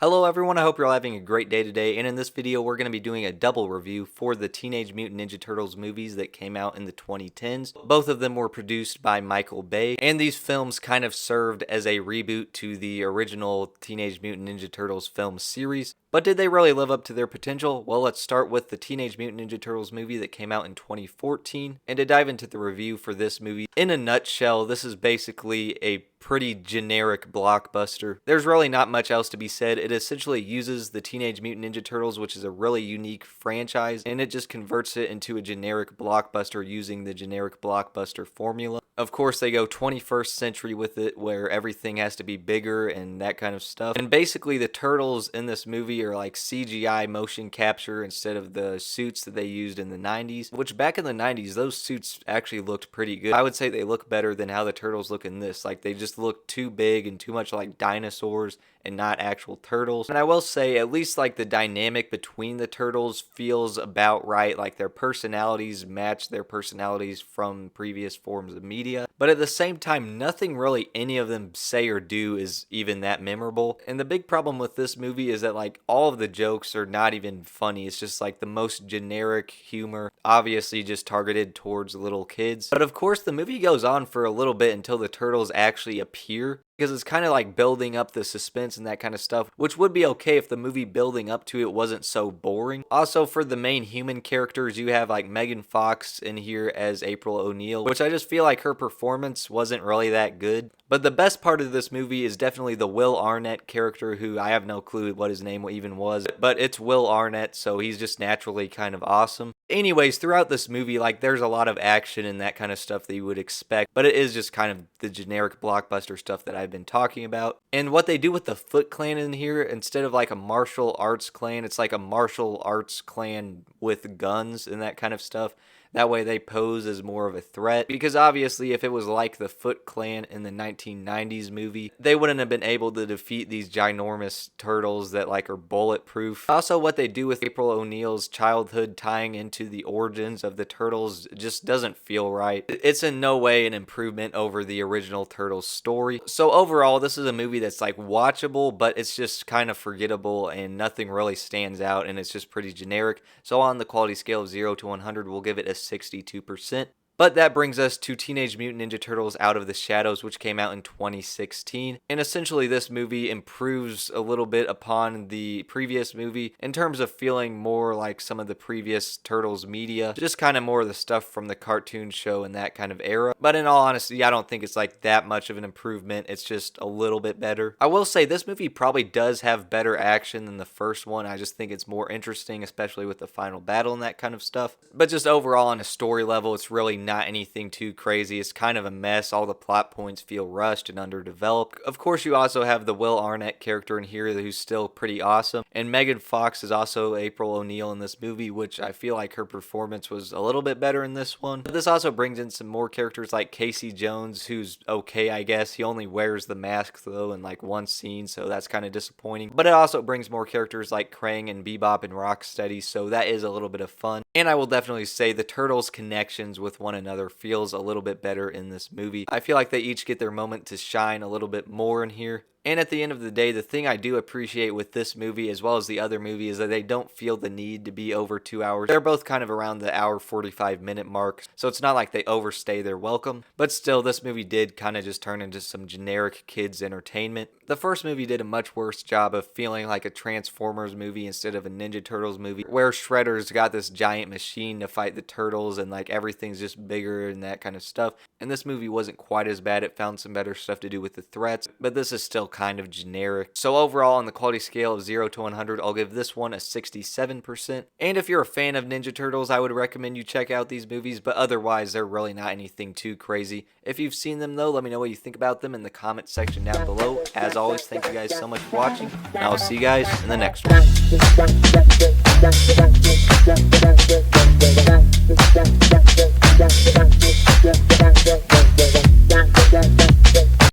Hello everyone, I hope you're all having a great day today, and in this video we're going to be doing a double review for the Teenage Mutant Ninja Turtles movies that came out in the 2010s. Both of them were produced by Michael Bay, and these films kind of served as a reboot to the original Teenage Mutant Ninja Turtles film series. But did they really live up to their potential? Well, let's start with the Teenage Mutant Ninja Turtles movie that came out in 2014. And to dive into the review for this movie, in a nutshell, this is basically a pretty generic blockbuster. There's really not much else to be said. It essentially uses the Teenage Mutant Ninja Turtles, which is a really unique franchise, and it just converts it into a generic blockbuster using the generic blockbuster formula. Of course, they go 21st century with it, where everything has to be bigger and that kind of stuff. And basically, the turtles in this movie are like CGI motion capture instead of the suits that they used in the 90s, which back in the 90s, those suits actually looked pretty good. I would say they look better than how the turtles look in this. Like, they just look too big and too much like dinosaurs and not actual turtles. And I will say, at least like the dynamic between the turtles feels about right. Like, their personalities match their personalities from previous forms of media. But at the same time, nothing really any of them say or do is even that memorable. And the big problem with this movie is that like all of the jokes are not even funny. It's just like the most generic humor, obviously just targeted towards little kids. But of course, the movie goes on for a little bit until the turtles actually appear, because it's kind of like building up the suspense and that kind of stuff, which would be okay if the movie building up to it wasn't so boring. Also, for the main human characters, you have like Megan Fox in here as April O'Neil, which I just feel like her performance wasn't really that good. But the best part of this movie is definitely the Will Arnett character, who I have no clue what his name even was, but it's Will Arnett, so he's just naturally kind of awesome. Anyways, throughout this movie, like, there's a lot of action and that kind of stuff that you would expect, but it is just kind of the generic blockbuster stuff that I've been talking about. And what they do with the Foot Clan in here, instead of like a martial arts clan, it's like a martial arts clan with guns and that kind of stuff. That way they pose as more of a threat, because obviously if it was like the Foot Clan in the 1990s movie, they wouldn't have been able to defeat these ginormous turtles that like are bulletproof. Also, what they do with April O'Neil's childhood tying into the origins of the turtles just doesn't feel right. It's in no way an improvement over the original Turtles story. So overall, this is a movie that's like watchable, but it's just kind of forgettable and nothing really stands out, and it's just pretty generic. So on the quality scale of 0 to 100, we'll give it a 62%. But that brings us to Teenage Mutant Ninja Turtles Out of the Shadows, which came out in 2016. And essentially this movie improves a little bit upon the previous movie in terms of feeling more like some of the previous Turtles media, just kind of more of the stuff from the cartoon show and that kind of era. But in all honesty, I don't think it's like that much of an improvement. It's just a little bit better. I will say this movie probably does have better action than the first one. I just think it's more interesting, especially with the final battle and that kind of stuff. But just overall on a story level, it's really not anything too crazy. It's kind of a mess. All the plot points feel rushed and underdeveloped. Of course, you also have the Will Arnett character in here who's still pretty awesome. And Megan Fox is also April O'Neil in this movie, which I feel like her performance was a little bit better in this one. But this also brings in some more characters like Casey Jones, who's okay, I guess. He only wears the mask though in like one scene, so that's kind of disappointing. But it also brings more characters like Krang and Bebop and Rocksteady, so that is a little bit of fun. And I will definitely say the Turtles' connections with one another feels a little bit better in this movie. I feel like they each get their moment to shine a little bit more in here. And at the end of the day, the thing I do appreciate with this movie as well as the other movie is that they don't feel the need to be over 2 hours. They're both kind of around the hour 45-minute mark, so it's not like they overstay their welcome. But still, this movie did kind of just turn into some generic kids entertainment. The first movie did a much worse job of feeling like a Transformers movie instead of a Ninja Turtles movie, where Shredder's got this giant machine to fight the turtles and like everything's just bigger and that kind of stuff. And this movie wasn't quite as bad. It found some better stuff to do with the threats, but this is still kind of generic. So overall, on the quality scale of 0 to 100, I'll give this one a 67%. And if you're a fan of Ninja Turtles, I would recommend you check out these movies, but otherwise, they're really not anything too crazy. If you've seen them though, let me know what you think about them in the comment section down below. As always, thank you guys so much for watching, and I'll see you guys in the next one.